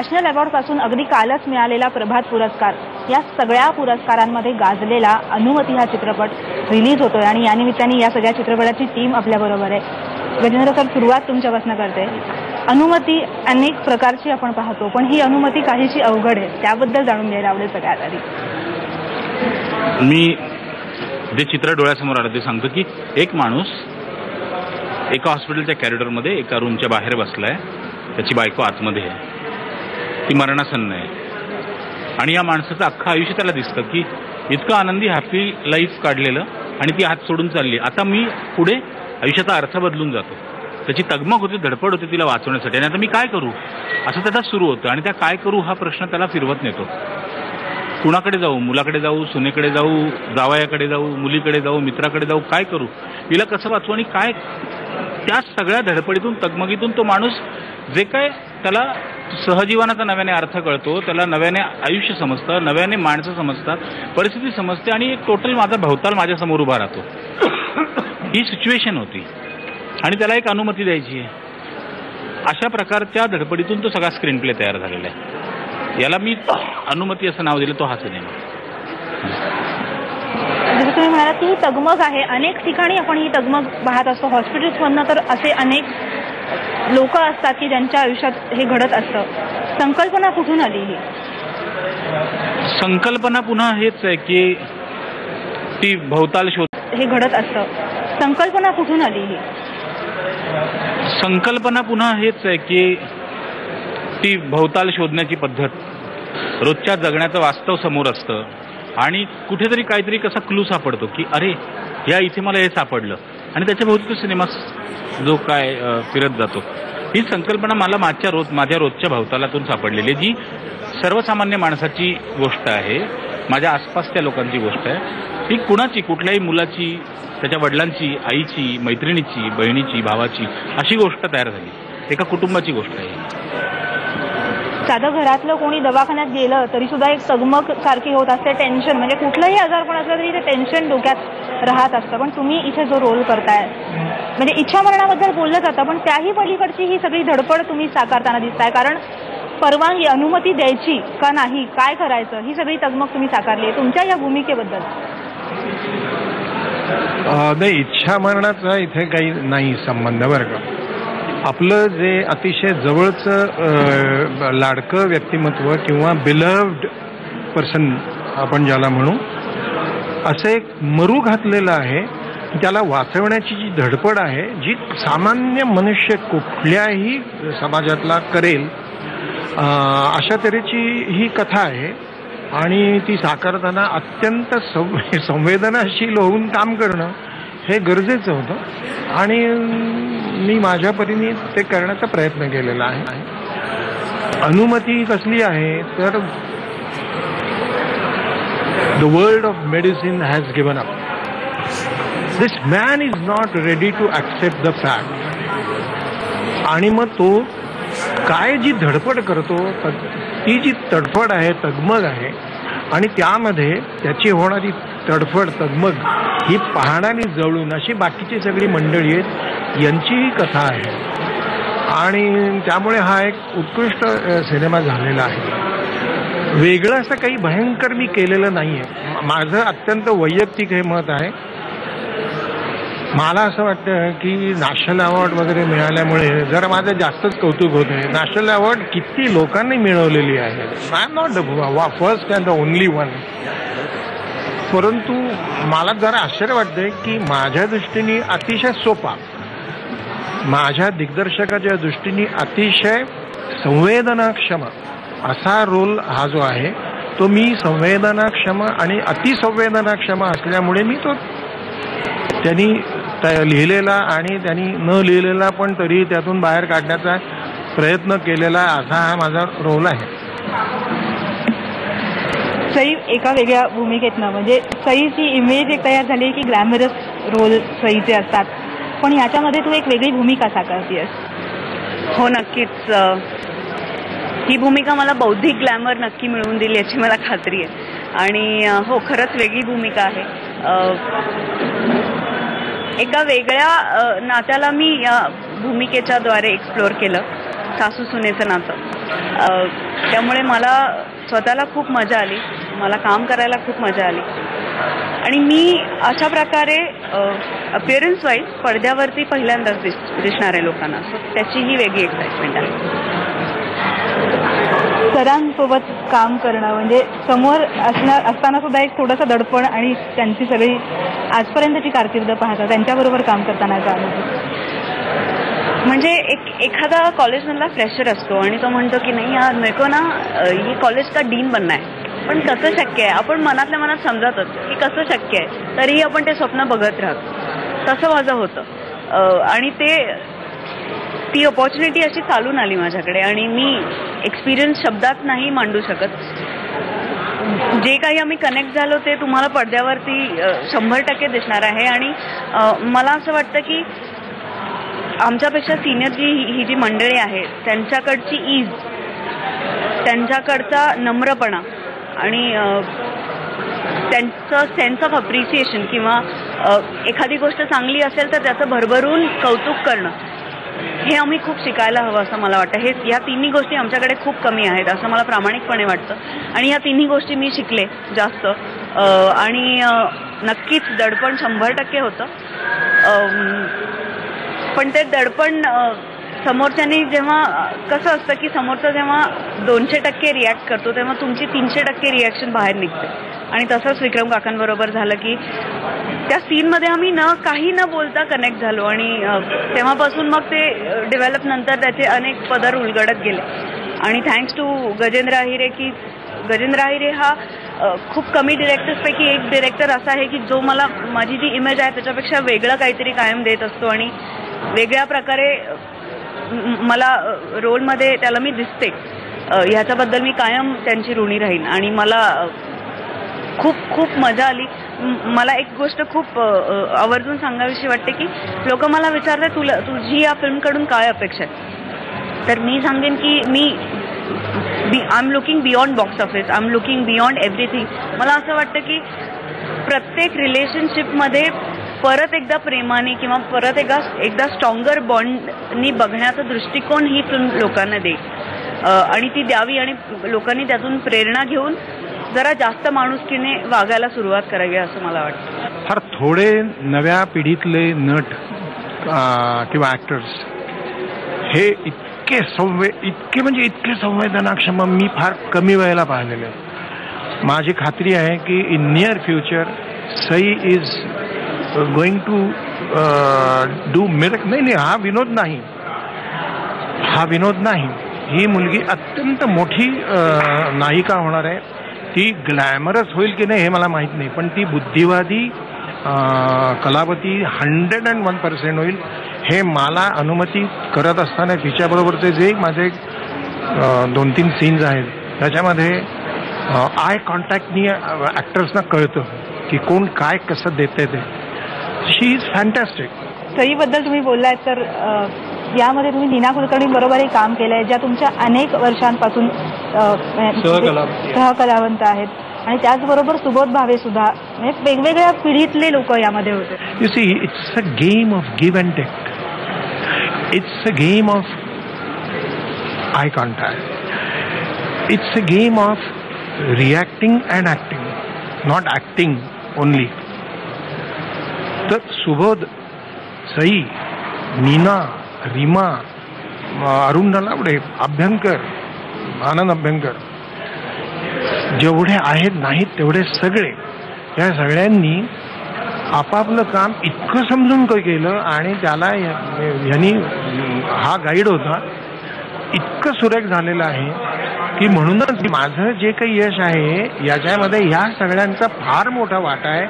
National award पासून अगदी कालच मिळालेला प्रभात पुरस्कार, या सगळ्या पुरस्कारांमध्ये गाजलेला अनुमती हा चित्रपट रिलीज होतोय आणि या निमित्ताने या सगळ्या चित्रपटाची टीम आपल्या बरोबर आहे। गजेंद्र सर, सुरुवात तुमच्यापासून करते। अनुमती अनेक प्रकारची आपण पाहतो, पण ही अनुमती काहीशी अवघड आहे, त्याबद्दल जाणून घ्यायला आवडेल सगळ्यात आधी। मी जे चित्र डोळ्यासमोर आलं ते सांगतो की एक माणूस एका हॉस्पिटलच्या कॉरिडॉरमध्ये एका रूमच्या बाहेर बसलाय, त्याची बायको आतमध्ये आहे, ती मरणासन्न आहे आणि या माणसाचं अख्खं आयुष्य त्याला दिसतं की इतकं आनंदी हॅपी लाईफ काढलेलं आणि ती हात सोडून चालली। आता मी पुढे आयुष्याचा अर्थ बदलून जातो। त्याची तगमग होती, धडपड होती तिला वाचवण्यासाठी आणि आता मी काय करू असं त्याचा सुरू होतं आणि त्या काय करू हा प्रश्न त्याला फिरवत नेतो। कुणाकडे जाऊ, मुलाकडे जाऊ, सुनेकडे जाऊ, जावयाकडे जाऊ, मुलीकडे जाऊ, मित्राकडे जाऊ, काय करू, हिला कसं वाचवू आणि काय, त्या सगळ्या धडपडीतून तगमगीतून तो माणूस जे काय त्याला सहजीवनाचा नव्याने अर्थ कळतो, त्याला नव्याने आयुष्य समजतं, नव्याने माणसं समजतात, परिस्थिती समजते आणि एक टोटल माझा भवताल माझ्यासमोर उभा राहतो। ही सिच्युएशन होती आणि त्याला एक अनुमती द्यायची आहे। अशा प्रकारच्या धडपडीतून तो सगळा स्क्रीन प्ले तयार झालेला आहे। याला मी अनुमती असं नाव दिलं, तो हा सिनेमा। जसं तुम्ही म्हणालात की ही तगमग आहे, अनेक ठिकाणी आपण ही तगमग पाहत असतो। हॉस्पिटल्समधनं तर असे अनेक लोक असतात की ज्यांच्या आयुष्यात हे घडत असतं। संकल्पना कुठून आली ही? संकल्पना पुन्हा हेच आहे की ती भवताल शोध हे घडत असतं। संकल्पना कुठून आली ही? संकल्पना पुन्हा हेच आहे की ती भवताल शोधण्याची पद्धत, रोजच्या जगण्याचं वास्तव समोर असतं आणि कुठेतरी काहीतरी कसा क्लू सापडतो की अरे या इथे मला हे सापडलं आणि त्याच्या भोवती सिनेमा जो काय फिरत जातो। ही संकल्पना मला माझ्या रोजच्या भवतालातून सापडलेली, जी सर्वसामान्य माणसाची गोष्ट आहे, माझ्या आसपासच्या लोकांची गोष्ट आहे। ही कुणाची, कुठल्याही मुलाची, त्याच्या वडिलांची, आईची, मैत्रिणीची, बहिणीची, भावाची अशी गोष्ट तयार झाली, एका कुटुंबाची गोष्ट आहे। साधं घरातलं कोणी दवाखान्यात गेलं तरी सुद्धा एक तगमग सारखी होत असते, टेन्शन, म्हणजे कुठलंही आजारपण असलं तरी ते टेन्शन डोक्यात राहत असतं। पण तुम्ही इथे जो रोल करताय, म्हणजे इच्छा मरणाबद्दल बोललं जातं, पण त्याही पलीकडची ही सगळी धडपड तुम्ही साकारताना दिसताय। कारण परवानगी, अनुमती द्यायची का नाही, काय करायचं, ही सगळी तगमग तुम्ही साकारली आहे। तुमच्या या भूमिकेबद्दल? नाही, इच्छा मरणाचा इथे काही नाही संबंध बरं का। आपलं जे अतिशय जवळचं लाडकं व्यक्तिमत्व किंवा बिलव्ड पर्सन आपण ज्याला म्हणू, असं एक मरू घातलेलं आहे, त्याला वाचवण्याची जी धडपड आहे, जी सामान्य मनुष्य कुठल्याही समाजातला करेल अशा तऱ्हेची ही कथा आहे आणि ती साकारताना अत्यंत संवेदनाशील होऊन काम करणं हे गरजेचं होतं आणि मी माझ्या परीने ते करण्याचा प्रयत्न केलेला आहे। अनुमती कसली आहे तर the world of medicine has given up, this man is not ready to accept the fact. आणि मग तो काय जी धडपड करतो, ती जी तडफड आहे, तगमग आहे आणि त्यामध्ये त्याची होणारी तडफड, तगमग ही पाहणारी जवळून अशी बाकीची सगळी मंडळी आहेत, यांची ही कथा आहे आणि त्यामुळे हा एक उत्कृष्ट सिनेमा झालेला आहे। वेगळं असं काही भयंकर मी केलेलं नाही आहे। माझं अत्यंत वैयक्तिक हे मत आहे। मला असं वाटतं की नॅशनल अवॉर्ड वगैरे मिळाल्यामुळे जरा माझं जास्तच कौतुक होत आहे। नॅशनल अवॉर्ड किती लोकांनी मिळवलेली आहे, I am not the first and the only one, परंतु मला जरा आश्चर्य वाटतंय की माझ्या दृष्टीने अतिशय सोपा, माझ्या दिग्दर्शकाच्या दृष्टीने अतिशय संवेदनाक्षम असा रोल हा जो आहे, तो मी संवेदनाक्षम आणि अतिसंवेदनाक्षम असल्यामुळे मी तो त्यांनी लिहिलेला आणि त्यांनी न लिहिलेला पण तरी त्यातून बाहेर काढण्याचा प्रयत्न केलेला असा हा माझा रोल आहे। सई एका वेगळ्या भूमिकेतनं, म्हणजे सईची इमेज एक तयार झाली की ग्लॅमरस रोल सईचे असतात, पण ह्याच्यामध्ये तू एक वेगळी भूमिका साकारतेस। हो, नक्कीच। ही भूमिका मला बौद्धिक ग्लॅमर नक्की मिळवून दिली याची मला खात्री आहे आणि हो, खरंच वेगळी भूमिका आहे। एका वेगळ्या नात्याला मी या भूमिकेच्या द्वारे एक्सप्लोर केलं, सासू सुनेचं नातं। त्यामुळे मला स्वतःला खूप मजा आली, मला काम करायला खूप मजा आली आणि मी अशा प्रकारे अपिअरन्स वाईज पडद्यावरती पहिल्यांदाच दिसणार आहे लोकांना, सो त्याची ही वेगळी एक्साइटमेंट आहे. सरांसोबत काम करणं म्हणजे समोर असताना सुद्धा एक थोडंसं दडपण आणि त्यांची सगळी आजपर्यंतची कारकीर्द पाहता त्यांच्याबरोबर काम करताना काय म्हणजे एखादा कॉलेजमधला फ्रेशर असतो आणि तो म्हणतो की नाही यार मेरे को ना ये कॉलेज का डीन बनना है, पण कसं शक्य आहे, आपण मनातल्या मनात समजतच की कसं शक्य आहे, तरीही आपण ते स्वप्न बघत राहतो. तसं माझं होतं आणि ती अपॉर्च्युनिटी अशी चालून आली माझ्याकडे आणि मी एक्सपिरियन्स शब्दात नाही मांडू शकत. जे काही आम्ही कनेक्ट झालो ते तुम्हाला पडद्यावरती 100% दिसणार आहे आणि मला असं वाटतं की आमच्यापेक्षा सिनियर ही जी मंडळी आहे त्यांच्याकडची ईज, त्यांच्याकडचा नम्रपणा आणि त्यांचं सेन्स ऑफ अप्रिसिएशन किंवा एखादी गोष्ट चांगली असेल तर त्याचं भरभरून कौतुक करणं, हे आम्ही खूप शिकायला हवं असं मला वाटतं. ह्या तिन्ही गोष्टी आमच्याकडे खूप कमी आहेत असं मला प्रामाणिकपणे वाटतं आणि ह्या तिन्ही गोष्टी मी शिकले जास्त आणि नक्कीच दडपण 100% होतं. पण ते दडपण समोरच्याने जेव्हा कसं असतं की समोरचा जेव्हा 200% रिॲक्ट करतो तेव्हा तुमची 300% रिॲक्शन बाहेर निघते आणि तसंच विक्रम काकांबरोबर झालं की त्या सीनमध्ये आम्ही काही न बोलता कनेक्ट झालो आणि तेव्हापासून मग ते डेव्हलप नंतर त्याचे अनेक पदर उलगडत गेले आणि थँक्स टू गजेंद्र अहिरे की गजेंद्र अहिरे हा खूप कमी डिरेक्टर्सपैकी एक डिरेक्टर असा आहे की जो मला माझी जी इमेज आहे त्याच्यापेक्षा वेगळं काहीतरी कायम देत असतो आणि वेगळ्या प्रकारे मला रोलमध्ये त्याला मी दिसते. ह्याच्याबद्दल मी कायम त्यांची ऋणी राहीन आणि मला खूप खूप मजा आली. मला एक गोष्ट खूप आवर्जून सांगावीशी वाटते की लोक मला विचारतात तुझी या फिल्मकडून काय अपेक्षा आहे, तर मी सांगेन की I am looking beyond box office, I am looking beyond everything. मला असं वाटतं की प्रत्येक रिलेशनशिपमध्ये परत एकदा प्रेमाने किंवा परत एकदा स्ट्रॉंगर बॉन्डनी बघण्याचा दृष्टिकोन ही फिल्म लोकांना देईल आणि ती द्यावी आणि लोकांनी त्यातून प्रेरणा घेऊन जरा जास्त माणुसकीने वागायला सुरुवात करावी असं मला वाटतं. फार थोडे नव्या पिढीतले नट किंवा ॲक्टर्स हे इतके संवेदनाक्षम मी फार कमी वेळेला पाहिलेले. माझी खात्री आहे की in near future Sai is going to do miracle. नाही, हा विनोद नाही, ही मुलगी अत्यंत मोठी नायिका होणार आहे. ती ग्लॅमरस होईल की नाही हे मला माहीत नाही, पण ती बुद्धिवादी कलावती 101% होईल हे मला अनुमती करत असताना तिच्याबरोबरचे जे माझे 2-3 सीन्स आहेत त्याच्यामध्ये आय कॉन्टॅक्टनी ॲक्टर्सना कळतं की कोण काय कसं देते ते. शी इज फॅन्टॅस्टिक. सईबद्दल तुम्ही बोललात तर यामध्ये तुम्ही नीना कुलकर्णींबरोबरही काम केलं आहे, ज्या तुमच्या अनेक वर्षांपासून सहकलावंत आहेत आणि त्याचबरोबर सुबोध भावे सुद्धा, म्हणजे वेगवेगळ्या पिढीतले लोक यामध्ये होते. You see, it's a game of give and take. It's a game of eye contact. It's a game of reacting and acting, not acting only. तर सुबोध, सई, नीना, रीमा, अरुण नलावडे, अभ्यंकर, आनंद अभ्यंकर, जेवढे आहेत नाहीत तेवढे सगळे, या सगळ्यांनी आपापलं काम इतकं समजून केलं आणि त्याला यांनी हा गाईड होता इतकं सुरेख झालेलं आहे की म्हणूनच माझं जे काही यश आहे याच्यामध्ये ह्या सगळ्यांचा फार मोठा वाटा आहे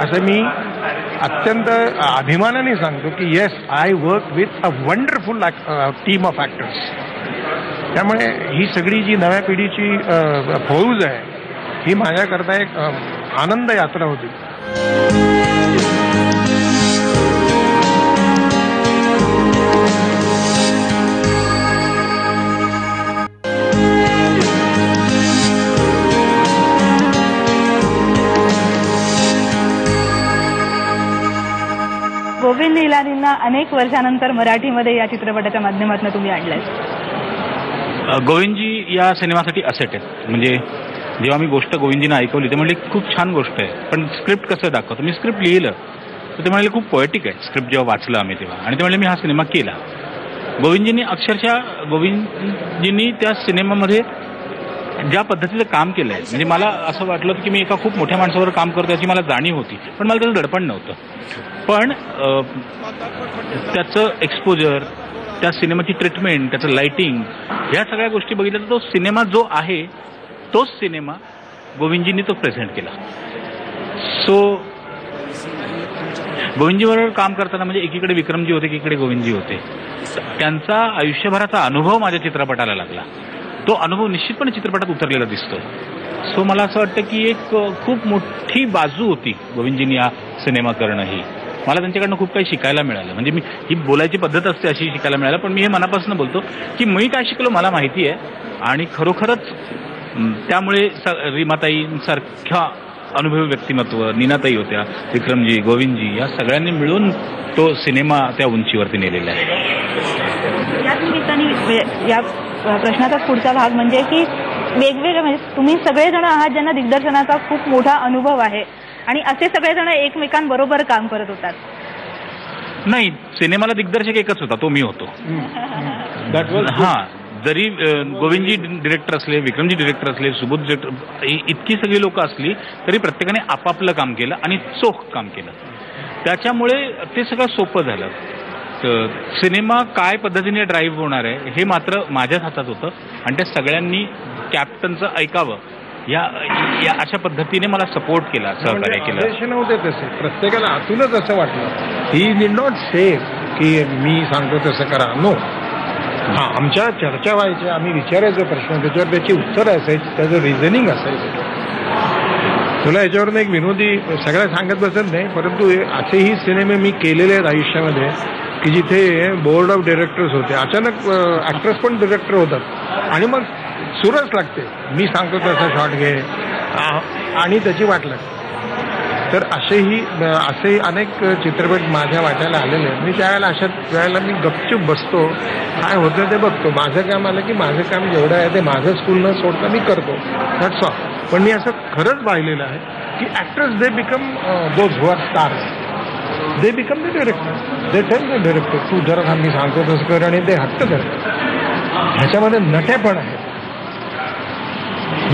असं मी अत्यंत अभिमानाने सांगतो की yes, I work with a wonderful team of actors. त्यामुळे ही सगळी जी नव्या पिढीची फौज आहे ही माझ्याकरता एक आनंद यात्रा होती. गोविंद इलानींना अनेक वर्षानंतर मराठीमध्ये या चित्रपटाच्या माध्यमातून तुम्ही आणलंय. गोविंदजी या सिनेमासाठी असेट आहेत. म्हणजे जेव्हा मी गोष्ट गोविंदजीनं ऐकवली ते म्हणले खूप छान गोष्ट आहे, पण स्क्रिप्ट कसं दाखवतो. मी स्क्रिप्ट लिहिलं तर ते म्हणाले खूप पोएटिक आहे स्क्रिप्ट. जेव्हा वाचलं आम्ही तेव्हा आणि ते म्हणले मी हा सिनेमा केला. गोविंदजींनी त्या सिनेमामध्ये ज्या पद्धतीचं काम केलं आहे, म्हणजे मला असं वाटलं की मी एका खूप मोठ्या माणसावर काम करतो याची मला जाणीव होती, पण मला त्याचं दडपण नव्हतं. पण त्याचं एक्सपोजर, त्या सिनेमाची ट्रीटमेंट, त्याचं लाइटिंग, ह्या सगळ्या गोष्टी बघितल्या तर तो सिनेमा जो आहे तोच सिनेमा गोविंदजींनी तो प्रेझेंट केला. सो गोविंदजीबरोबर काम करताना म्हणजे एकीकडे विक्रमजी होते, एकीकडे गोविंदजी होते. त्यांचा आयुष्यभराचा अनुभव माझ्या चित्रपटाला लागला. तो अनुभव निश्चितपणे चित्रपटात उतरलेला दिसतो. सो मला असं वाटतं की एक खूप मोठी बाजू होती गोविंदजींनी हा सिनेमा करणं. ही मला त्यांच्याकडनं खूप काही शिकायला मिळालं. म्हणजे मी ही बोलायची पद्धत असते अशी शिकायला मिळालं, पण मी हे मनापासून बोलतो की मी काय शिकलो मला माहिती आहे. आणि खरोखरच त्यामुळे रीमाताईंसारख्या अनुभवी व्यक्तिमत्व, नीनाताई होत्या, विक्रमजी, गोविंदजी, या सगळ्यांनी मिळून तो सिनेमा त्या उंचीवरती नेलेला आहे. याच निमित्ताने या प्रश्नाचा पुढचा भाग म्हणजे की वेगवेगळे म्हणजे तुम्ही सगळेजण आहात ज्यांना दिग्दर्शनाचा खूप मोठा अनुभव आहे आणि असे सगळेजण एकमेकांबरोबर काम करत होतात. नाही, सिनेमाला दिग्दर्शक एकच होता, तो मी होतो. हा, जरी गोविंदजी डिरेक्टर असले, विक्रमजी डिरेक्टर असले, सुबोध डिरेक्टर, इतकी सगळी लोक असली तरी प्रत्येकाने आपापलं काम केलं आणि चोख काम केलं. त्याच्यामुळे ते सगळं सोपं झालं. सिनेमा काय पद्धतीने ड्राईव्ह होणार आहे हे मात्र माझ्याच हातात होतं आणि त्या सगळ्यांनी कॅप्टनचं ऐकावं या अशा पद्धतीने मला सपोर्ट केला, सहकार्य केलं. नव्हते तसे, प्रत्येकाला आतूनच असं वाटलं. ही डिड नॉट से की मी सांगतो तसं करा. नो. हा, आमच्या चर्चा व्हायच्या, आम्ही विचारायचो प्रश्न, त्याच्यावर त्याची उत्तर असायची, त्याचं रिझनिंग असायचं. तुला याच्यावरून एक विनोदी सगळं सांगत बसत नाही, परंतु असेही सिनेमे मी केलेले आहेत आयुष्यामध्ये की जिथे बोर्ड ऑफ डिरेक्टर्स होते, अचानक ॲक्ट्रेस पण डिरेक्टर होतात आणि मग सुरच लागते, मी सांगतो तसा शॉट घे आणि त्याची वाट लागते. तर असे अनेक चित्रपट माझ्या वाट्याला आलेले आहेत. मी त्यावेळेला अशा वेळेला मी गपचूप बसतो, काय होतं ते बघतो. माझं काम आलं की माझं काम जेवढं आहे ते माझं स्कूल न सोडता मी करतो, दॅट्स ऑल. पण मी असं खरंच पाहिलेलं आहे की actors they become those who are stars, they become the director, they tell the director तू जरा मी सांगतो तसं कर, आणि ते हट्ट करतात. ह्याच्यामध्ये नटेपण आहे.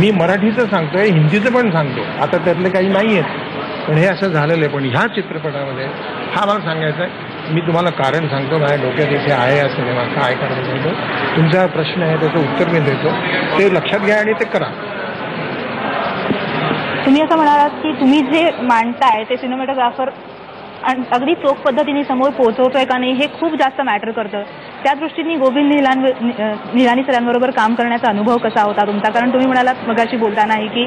मी मराठीचं सांगतोय, हिंदीचं पण सांगतो, आता त्यातले काही नाही आहेत, पण हे असं झालेलं आहे. पण ह्या चित्रपटामध्ये हा मला सांगायचा आहे. मी तुम्हाला कारण सांगतो, माझ्या डोक्यात इथे आहे या सिनेमा काय करायचं. तुमचा प्रश्न आहे त्याचं उत्तर मी देतो, ते लक्षात घ्या आणि ते करा. तुम्ही असं म्हणालात की तुम्ही जे मांडताय ते सिनेमॅटोग्राफर अगदी चोख पद्धतीने समोर पोहोचवतोय का नाही हे खूप जास्त मॅटर करतं. त्या दृष्टीने गोविंद निहलानी सरांबरोबर काम करण्याचा अनुभव कसा होता तुमचा? कारण तुम्ही म्हणालात मगाशी बोलतानाही की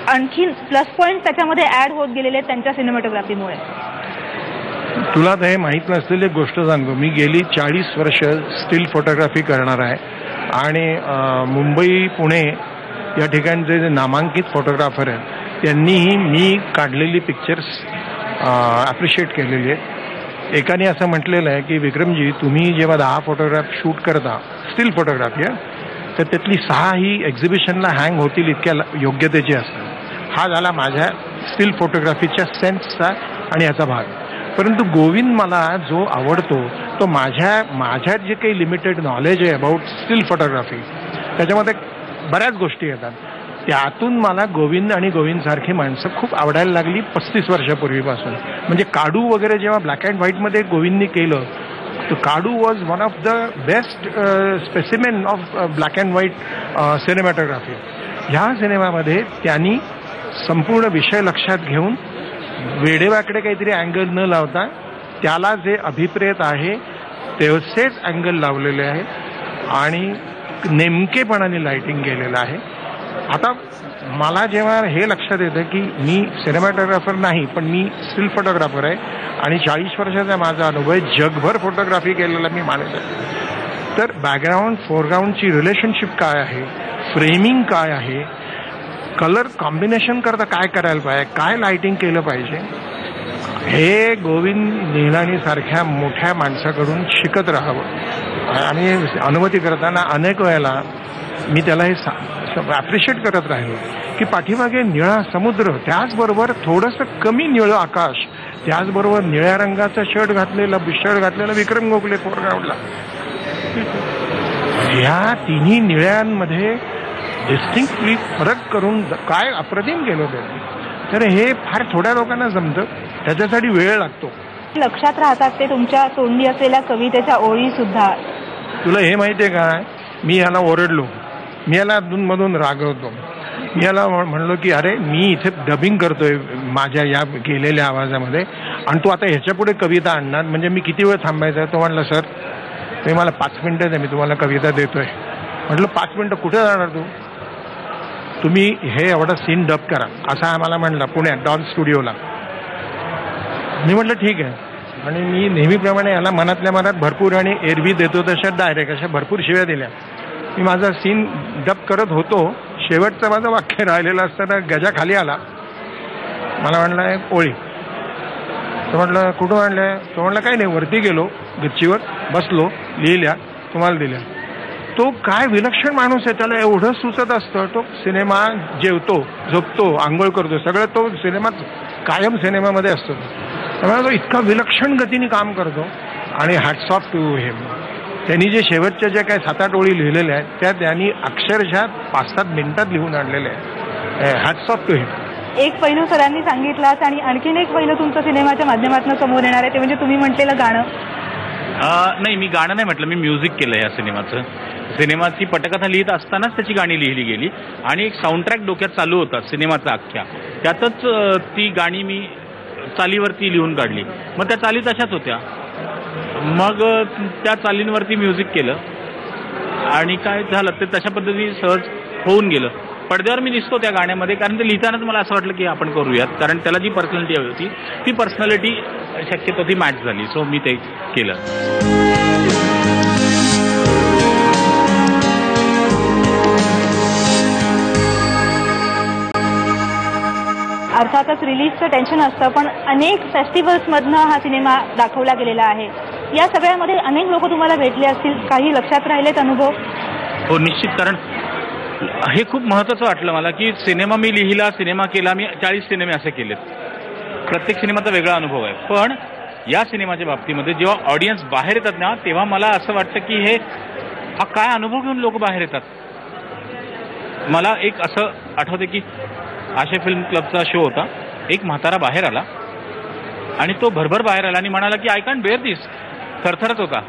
आणखीन प्लस पॉईंट त्याच्यामध्ये ऍड होत गेलेले त्यांच्या सिनेमॅटोग्राफीमुळे. तुला तर हे माहीत नसलेली एक गोष्ट सांगतो. मी गेली 40 वर्ष स्टील फोटोग्राफी करणार आहे आणि मुंबई, पुणे या ठिकाणचे जे नामांकित फोटोग्राफर आहेत त्यांनीही मी काढलेली पिक्चर्स ॲप्रिशिएट केलेली आहेत. एकाने असं म्हटलेलं आहे की विक्रमजी, तुम्ही जेव्हा 10 फोटोग्राफ शूट करता स्टील फोटोग्राफी तर त्यातली 6 ही एक्झिबिशनला हँग होतील इतक्या योग्यतेची असतात. हा झाला माझ्या स्टील फोटोग्राफीच्या सेन्सचा आणि याचा भाग. परंतु गोविंद मला जो आवडतो तो माझ्या जे काही लिमिटेड नॉलेज आहे अबाउट स्टील फोटोग्राफी त्याच्यामध्ये बऱ्याच गोष्टी येतात. त्यातून मला गोविंद आणि गोविंदसारखी माणसं खूप आवडायला लागली 35 वर्षापूर्वीपासून. म्हणजे काडू वगैरे जेव्हा ब्लॅक अँड व्हाईटमध्ये गोविंदनी केलं तर काडू was one of the best specimen of black and white cinematography. ह्या सिनेमामध्ये त्यांनी संपूर्ण विषय लक्षात घेऊन वेडेवाकडे काहीतरी अँगल न लावता त्याला जे अभिप्रेत आहे तेवढेच अँगल लावलेले आहे आणि नेमकेपणाने लाइटिंग केलेलं आहे. आता मला जेव्हा हे लक्षात येतं की मी सिनेमॅटोग्राफर नाही पण मी स्टील फोटोग्राफर आहे आणि 40 वर्षाचा माझा अनुभव आहे, जगभर फोटोग्राफी केलेला मी मानत आहे. तर बॅकग्राऊंड फोरग्राऊंडची रिलेशनशिप काय आहे, फ्रेमिंग काय आहे, कलर कॉम्बिनेशन करता काय करायला पाहिजे, काय लाइटिंग केलं पाहिजे, हे गोविंद निहलानी सारख्या मोठ्या माणसाकडून शिकत राहावं आणि अनुमती करताना अनेक वेळेला मी त्याला हे ॲप्रिशिएट करत राहिलो की पाठीमागे निळा समुद्र, त्याचबरोबर थोडंसं कमी निळं आकाश, त्याचबरोबर निळ्या रंगाचा शर्ट घातलेला विक्रम गोखले फोरग्राऊंडला. या तिन्ही निळ्यांमध्ये डिस्टिंक्टली फरक करून काय अप्रतिम केलं होतं. तर हे फार थोड्या लोकांना जमतं, त्याच्यासाठी वेळ लागतो. लक्षात राहतात ते तुमच्या तोंडी असलेल्या कवितेच्या ओळी सुद्धा. तुला हे माहिती आहे का, मी याला ओरडलो, मी याला अधूनमधून रागवतो, मी याला म्हणलो की अरे मी इथे डबिंग करतोय माझ्या या गेलेल्या आवाजामध्ये आणि तू आता ह्याच्या पुढे कविता आणणार म्हणजे मी किती वेळ थांबायचं. तो म्हणला सर ते मला 5 मिनिटं आहे, मी तुम्हाला कविता देतोय. म्हटलं 5 मिनिटं कुठे जाणार तू, तुम्ही हे एवढा सीन डब करा असा आम्हाला म्हणला पुण्यात डॉन स्टुडिओला. मी म्हटलं ठीक आहे. आणि मी नेहमीप्रमाणे याला मनातल्या मनात भरपूर आणि एरवी देतो तशा डायरेक्ट अशा भरपूर शिव्या दिल्या. मी माझा सीन डब करत होतो, शेवटचं माझं वाक्य राहिलेलं असताना गजा खाली आला, मला म्हणलं ओळी. तो म्हटलं कुठं म्हणलंय, तो म्हणलं काही नाही, वरती गेलो गच्चीवर बसलो, लिहिल्या, तुम्हाला दिल्या. तो काय विलक्षण माणूस आहे, त्याला एवढं सुचत असतं. तो सिनेमा जेवतो, झोपतो, आंघोळ करतो, सगळं तो सिनेमात कायम सिनेमामध्ये असतो. त्यामुळे तो इतका विलक्षण गतीने काम करतो आणि हॅट्स ऑफ टू हिम. त्यांनी जे शेवटच्या ज्या काही 7-8 ओळी लिहिलेल्या आहेत त्या त्यांनी अक्षरशः 5-7 मिनिटात लिहून आणलेल्या आहेत. हॅट्स ऑफ टू हिम. एक पैलू सरांनी सांगितलाच आणि आणखीन एक पैलू तुमचं सिनेमाच्या माध्यमातून समोर येणार आहे ते म्हणजे तुम्ही म्हटलेलं गाणं. नाही, मी गाणं नाही म्हटलं, मी म्युझिक केलं या सिनेमाचं. सिनेमाची पटकथा लिहित असतानाच त्याची गाणी लिहिली गेली आणि एक साऊंड ट्रॅक डोक्यात चालू होता सिनेमाचा अख्ख्या, त्यातच ती गाणी मी चालीवरती लिहून काढली. मग त्या चाली तशाच होत्या, मग त्या चालींवरती म्युझिक केलं आणि काय झालं ते तशा पद्धतीने सहज होऊन गेलं. पडद्यावर मी दिसतो त्या गाण्यामध्ये, कारण ते लिहितानाच मला असं वाटलं की आपण करूयात, कारण त्याला जी पर्सनॅलिटी हवी होती ती पर्सनॅलिटी शक्यतो ती मॅच झाली. सो मी ते केलं. अर्थातच रिलीजचं टेन्शन असतं, पण अनेक फेस्टिवल्समधनं हा सिनेमा दाखवला गेलेला आहे. या सगळ्यामध्ये अनेक लोक तुम्हाला भेटले असतील, काही लक्षात राहिलेत अनुभव? हो निश्चित, कारण हे खूप महत्त्वाचं वाटलं मला की सिनेमा मी लिहिला, सिनेमा केला, मी 40 सिनेमे असे केलेत, प्रत्येक सिनेमाचा वेगळा अनुभव आहे. पण या सिनेमाच्या बाबतीमध्ये जेव्हा ऑडियन्स बाहेर येतात ना, तेव्हा मला असं वाटतं की हा काय अनुभव घेऊन लोक बाहेर येतात. मला एक असं आठवतं की आशा फिल्म क्लबचा शो होता, एक म्हातारा बाहेर आला आणि तो भरभर बाहेर आला आणि म्हणाला की आय कॅन्ट बेअर दिस, थरथरत होता.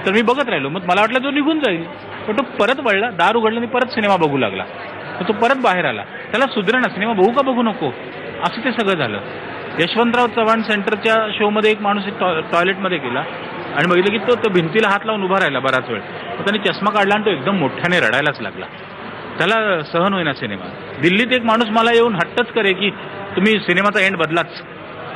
तर मी बघत राहिलो, मग मला वाटलं तो निघून जाईल, पण तो परत वळला, दार उघडलं आणि परत सिनेमा बघू लागला. तर तो परत बाहेर आला, त्याला सुधरणा सिनेमा बघू का बघू नको असं ते सगळं झालं. यशवंतराव चव्हाण सेंटरच्या शोमध्ये एक माणूस टॉयलेटमध्ये गेला आणि बघितलं की तो भिंतीला हात लावून उभा राहिला बराच वेळ. तर त्याने चष्मा काढला आणि तो एकदम मोठ्याने रडायलाच लागला, त्याला सहन होईना सिनेमा. दिल्लीत एक माणूस मला येऊन हट्टच करे की तुम्ही सिनेमाचा एंड बदलाच.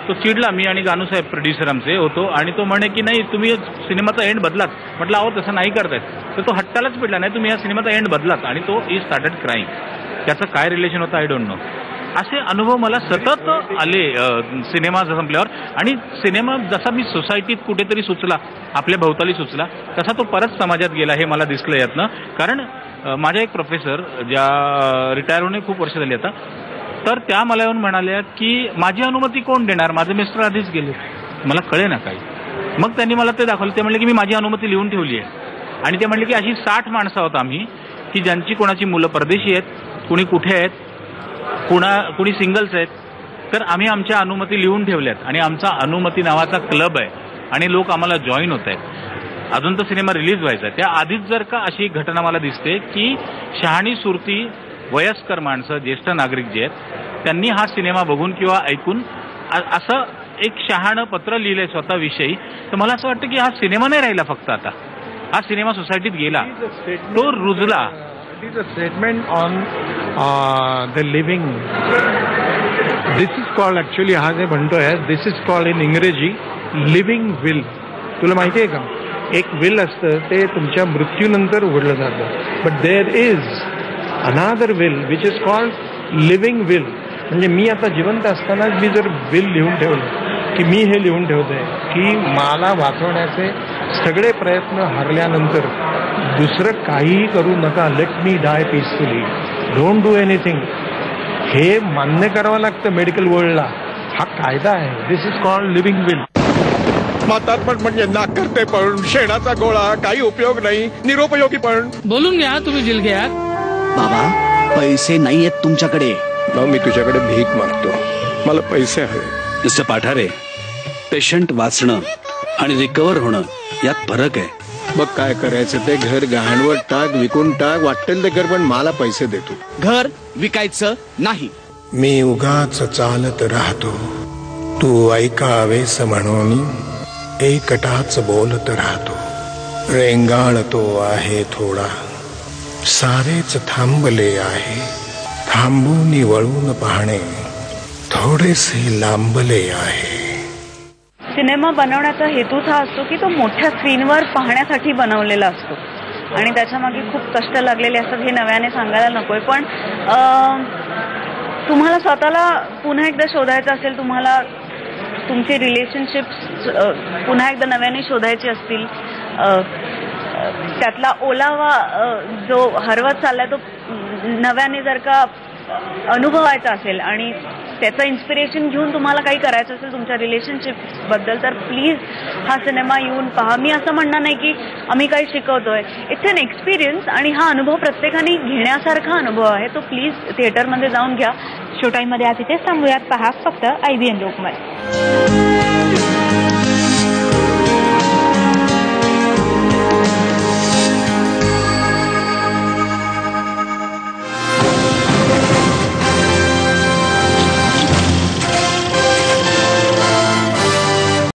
तो चिडला, मी आणि गानूसाहेब प्रोड्युसर आमचे होतो, आणि तो म्हणे की नाही तुम्ही सिनेमाचा एंड बदलाच. म्हटलं अहो तसं नाही करतायत. तर तो हट्टालाच पिडला, नाही तुम्ही या सिनेमाचा एंड बदलाच, आणि तो ई स्टार्टेड क्राईंग. त्याचं काय रिलेशन होतं आय डोंट नो. असे अनुभव मला सतत आले सिनेमा संपल्यावर. आणि सिनेमा जसा मी सोसायटीत कुठेतरी सुचला, आपल्या भोवताली सुचला, तसा तो परत समाजात गेला हे मला दिसलं यातनं. कारण माझ्या एक प्रोफेसर ज्या रिटायर होणे खूप वर्ष झाली आता, तर त्या मला येऊन म्हणाल्या की माझी अनुमती कोण देणार, माझे मिस्टर आधीच गेले. मला कळे ना काही. मग त्यांनी मला ते दाखवलं, ते म्हणले की मी माझी अनुमती लिहून ठेवली आहे. आणि ते म्हणले की अशी 60 माणसं आहोत आम्ही की ज्यांची कोणाची मुलं परदेशी आहेत, कुणी कुठे आहेत, कुणी सिंगल्स आहेत. तर आम्ही आमच्या अनुमती लिहून ठेवल्यात आणि आमचा अनुमती नावाचा क्लब आहे आणि लोक आम्हाला जॉईन होत आहेत. अजून तर सिनेमा रिलीज व्हायचा आहे, त्या आधीच जर का अशी घटना मला दिसते की शहाणी सुरती वयस्कर माणसं, ज्येष्ठ नागरिक जे आहेत, त्यांनी हा सिनेमा बघून किंवा ऐकून असं एक शहाणं पत्र लिहिलंय स्वतःविषयी. तर मला असं वाटतं की हा सिनेमा नाही राहिला फक्त, आता हा सिनेमा सोसायटीत गेला, तो रुजला. It is a statement on the living. This is called, actually हा जे म्हणतोय, दिस इज कॉल्ड इन इंग्रजी लिव्हिंग विल. तुला माहिती आहे का, एक विल असतं ते तुमच्या मृत्यूनंतर उघडलं जातं. But there is another will which is called living will. म्हणजे मी आता जिवंत असतानाच मी जर विल लिहून ठेवलं की मी हे लिहून ठेवतोय की मला वाचवण्याचे सगळे प्रयत्न हरल्यानंतर दुसरं काहीही करू नका, let me die peacefully, don't do anything, हे मान्य करावं लागतं मेडिकल वर्ल्डला. हा कायदा आहे. This is called living will. म्हातारपण म्हणजे नाकारते पण शेणाचा गोळा, काही उपयोग नाही, निरुपयोगी पण. बोलून घ्या तुम्ही जिलग्यात. बाबा पैसे नाही आहेत तुमच्याकडे. मी तुझ्याकडे भीक मागतो, मला पैसे हवे. मिस्टर पाठारे, पेशंट वाचणं आणि रिकवर होणं यात फरक आहे. बघ काय करायचं ते, घर गहाणवट टाक, विकून टाक, वाटेल ते कर, पण मला पैसे देतो. घर विकायचं नाही. मी उगाच चालत राहतो, तू ऐकावेस म्हणून एकटाच बोलत राहतो. रेंगाळतो आहे थोडा, सारेच थांबले आहे, थांबून वळून पाहणे थोडेसे लांबले आहे. सिनेमा बनवण्याचा हेतूच हा असतो की तो मोठ्या स्क्रीनवर पाहण्यासाठी बनवलेला असतो आणि त्याच्यामागे खूप कष्ट लागलेले असतात. हे नव्याने सांगायला नकोय, पण तुम्हाला स्वतःला पुन्हा एकदा शोधायचं असेल, तुम्हाला तुमचे रिलेशनशिप्स पुन्हा एकदा नव्याने शोधायचे असतील, त्यातला ओलावा जो हरवत चाललाय तो नव्याने जर का अनुभवायचा असेल आणि त्याचं इन्स्पिरेशन घेऊन तुम्हाला काही करायचं असेल तुमच्या रिलेशनशिप बद्दल, तर प्लीज हा सिनेमा येऊन पहा. मी असं म्हणणार नाही की आम्ही काही शिकवतोय, इट्स अन एक्सपिरियन्स आणि हा अनुभव प्रत्येकाने घेण्यासारखा अनुभव आहे. तो प्लीज थिएटरमध्ये जाऊन घ्या. शो टाईममध्ये आज इथेच थांबूयात. पहा फक्त IBN लोकमत.